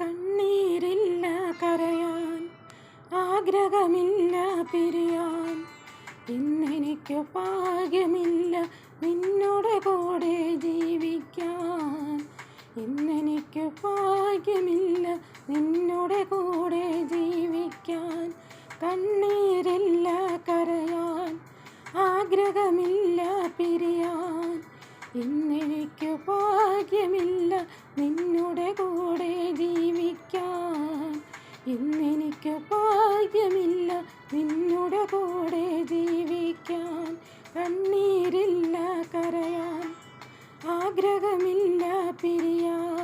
കണ്ണീരില്ല കരയാൻ, ആഗ്രഹമില്ല പിരിയാൻ. ഇന്നെനിക്കു ഭാഗ്യമില്ല നിന്നോട് കൂടെ ജീവിക്കാൻ. ഇന്നെനിക്കു ഭാഗ്യമില്ല നിന്നോട് കൂടെ ജീവിക്കാൻ. കണ്ണീരില്ല കരയാൻ, ആഗ്രഹമില്ല പിരിയാൻ. ഇന്നെനിക്കു ഭാഗ്യമില്ല നിന്നോട് കൂടെ ജീവിക്കാൻ. ഇന്നെനിക്കു ഭാഗ്യമില്ല നിന്നോട് കൂടെ ജീവിക്കാൻ. കണ്ണീരില്ല കരയാൻ, ആഗ്രഹമില്ല പിരിയാൻ.